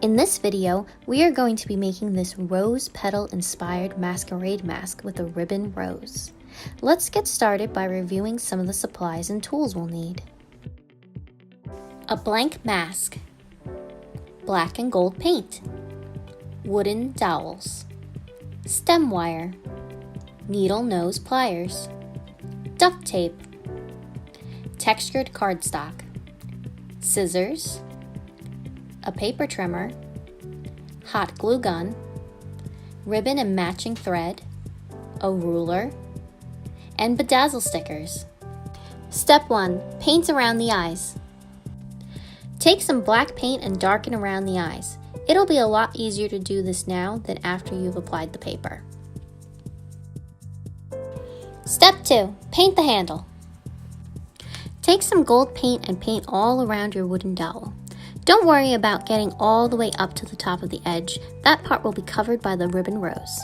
In this video, we are going to be making this rose petal inspired masquerade mask with a ribbon rose. Let's get started by reviewing some of the supplies and tools we'll need. A blank mask, black and gold paint, wooden dowels, stem wire, needle nose pliers, duct tape, textured cardstock, scissors, a paper trimmer, hot glue gun, ribbon and matching thread, a ruler, and bedazzle stickers. Step 1. Paint around the eyes. Take some black paint and darken around the eyes. It'll be a lot easier to do this now than after you've applied the paper. Step 2. Paint the handle. Take some gold paint and paint all around your wooden dowel. Don't worry about getting all the way up to the top of the edge. That part will be covered by the ribbon rose.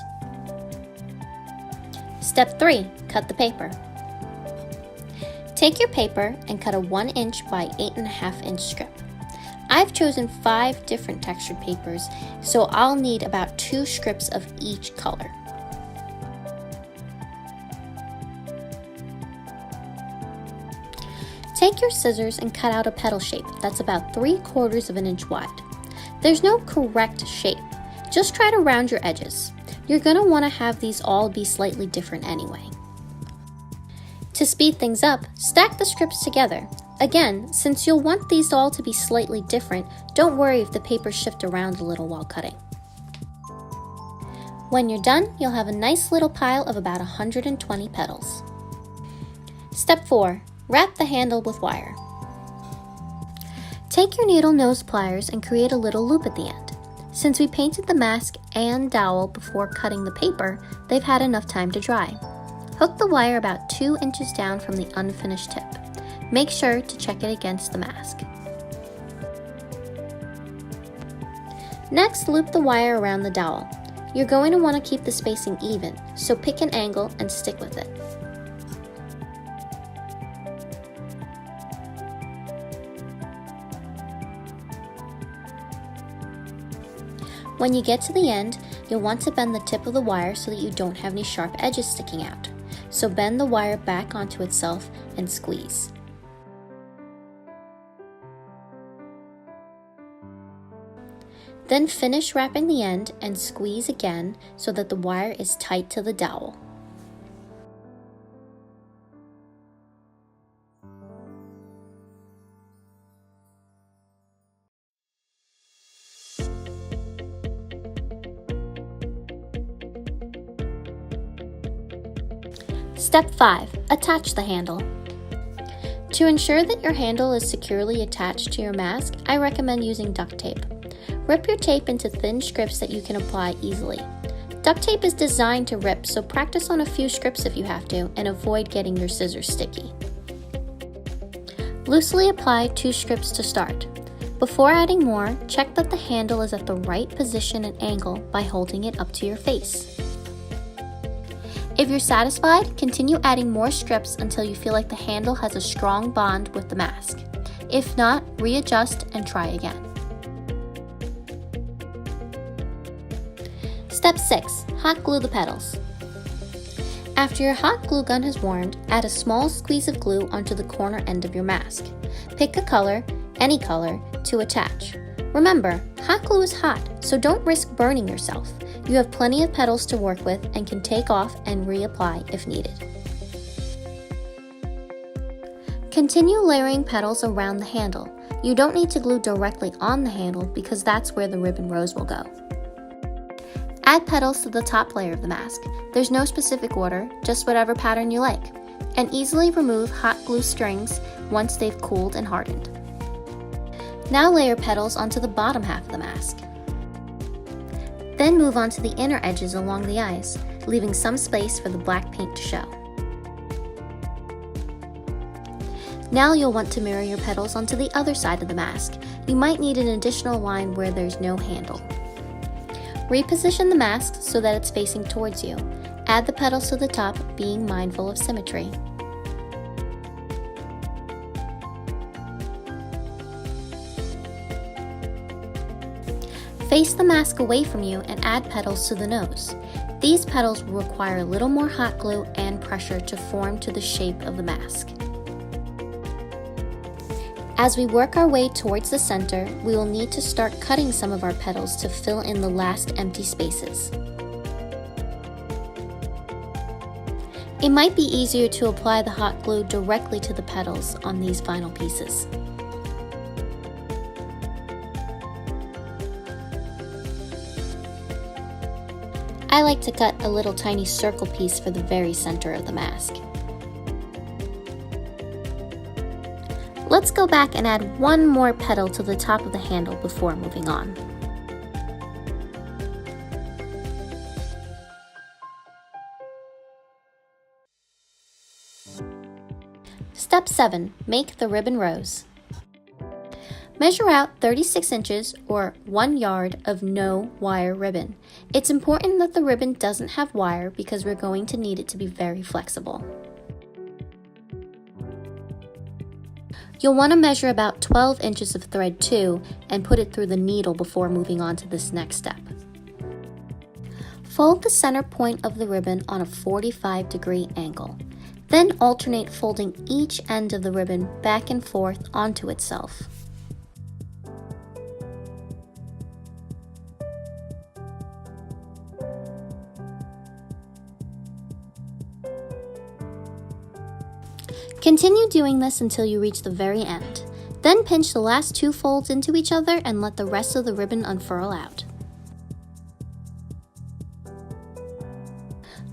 Step 3. Cut the paper. Take your paper and cut a 1 inch by 8.5 inch strip. I've chosen 5 different textured papers, so I'll need about 2 strips of each color. Take your scissors and cut out a petal shape that's about 3/4 of an inch wide. There's no correct shape, just try to round your edges. You're going to want to have these all be slightly different anyway. To speed things up, stack the strips together. Again, since you'll want these all to be slightly different, don't worry if the papers shift around a little while cutting. When you're done, you'll have a nice little pile of about 120 petals. Step 4. Wrap the handle with wire. Take your needle nose pliers and create a little loop at the end. Since we painted the mask and dowel before cutting the paper, they've had enough time to dry. Hook the wire about 2 inches down from the unfinished tip. Make sure to check it against the mask. Next, loop the wire around the dowel. You're going to want to keep the spacing even, so pick an angle and stick with it. When you get to the end, you'll want to bend the tip of the wire so that you don't have any sharp edges sticking out. So bend the wire back onto itself and squeeze. Then finish wrapping the end and squeeze again so that the wire is tight to the dowel. Step 5. Attach the handle. To ensure that your handle is securely attached to your mask, I recommend using duct tape. Rip your tape into thin strips that you can apply easily. Duct tape is designed to rip, so practice on a few strips if you have to, and avoid getting your scissors sticky. Loosely apply 2 strips to start. Before adding more, check that the handle is at the right position and angle by holding it up to your face. If you're satisfied, continue adding more strips until you feel like the handle has a strong bond with the mask. If not, readjust and try again. Step 6. Hot glue the petals. After your hot glue gun has warmed, add a small squeeze of glue onto the corner end of your mask. Pick a color, any color, to attach. Remember, hot glue is hot, so don't risk burning yourself. You have plenty of petals to work with and can take off and reapply if needed. Continue layering petals around the handle. You don't need to glue directly on the handle because that's where the ribbon rose will go. Add petals to the top layer of the mask. There's no specific order, just whatever pattern you like. And easily remove hot glue strings once they've cooled and hardened. Now layer petals onto the bottom half of the mask. Then move on to the inner edges along the eyes, leaving some space for the black paint to show. Now you'll want to mirror your petals onto the other side of the mask. You might need an additional line where there's no handle. Reposition the mask so that it's facing towards you. Add the petals to the top, being mindful of symmetry. Face the mask away from you and add petals to the nose. These petals will require a little more hot glue and pressure to form to the shape of the mask. As we work our way towards the center, we will need to start cutting some of our petals to fill in the last empty spaces. It might be easier to apply the hot glue directly to the petals on these final pieces. I like to cut a little tiny circle piece for the very center of the mask. Let's go back and add one more petal to the top of the handle before moving on. Step 7. Make the ribbon rose. Measure out 36 inches or 1 yard of no wire ribbon. It's important that the ribbon doesn't have wire because we're going to need it to be very flexible. You'll want to measure about 12 inches of thread too and put it through the needle before moving on to this next step. Fold the center point of the ribbon on a 45-degree angle. Then alternate folding each end of the ribbon back and forth onto itself. Continue doing this until you reach the very end. Then pinch the last 2 folds into each other and let the rest of the ribbon unfurl out.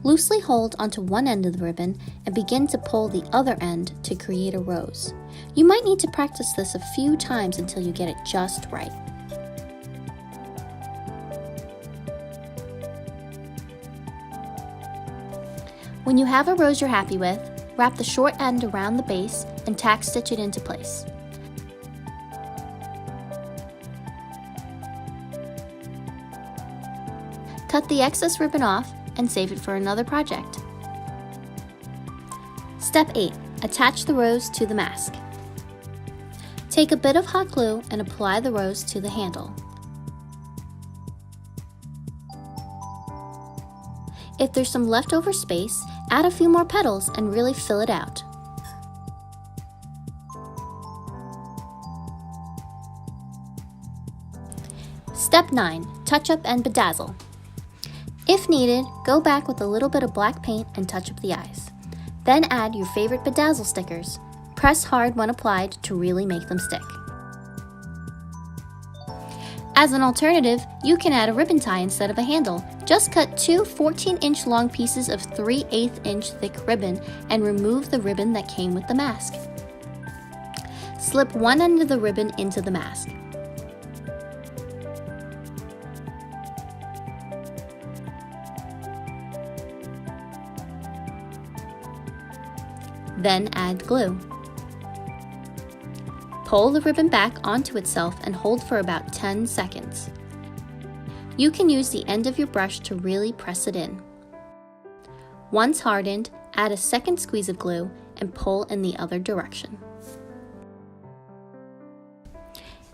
Loosely hold onto one end of the ribbon and begin to pull the other end to create a rose. You might need to practice this a few times until you get it just right. When you have a rose you're happy with, wrap the short end around the base and tack stitch it into place. Cut the excess ribbon off and save it for another project. Step 8. Attach the rose to the mask. Take a bit of hot glue and apply the rose to the handle. If there's some leftover space, add a few more petals and really fill it out. Step 9. Touch up and bedazzle. If needed, go back with a little bit of black paint and touch up the eyes. Then add your favorite bedazzle stickers. Press hard when applied to really make them stick. As an alternative, you can add a ribbon tie instead of a handle. Just cut 2 14-inch long pieces of 3/8 inch thick ribbon and remove the ribbon that came with the mask. Slip one end of the ribbon into the mask. Then add glue. Pull the ribbon back onto itself and hold for about 10 seconds. You can use the end of your brush to really press it in. Once hardened, add a second squeeze of glue and pull in the other direction.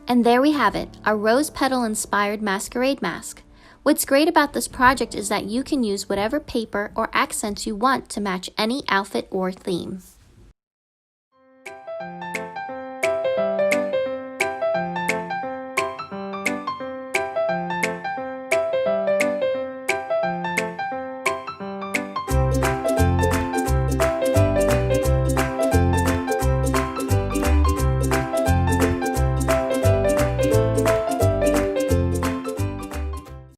And there we have it, our rose petal inspired masquerade mask. What's great about this project is that you can use whatever paper or accents you want to match any outfit or theme.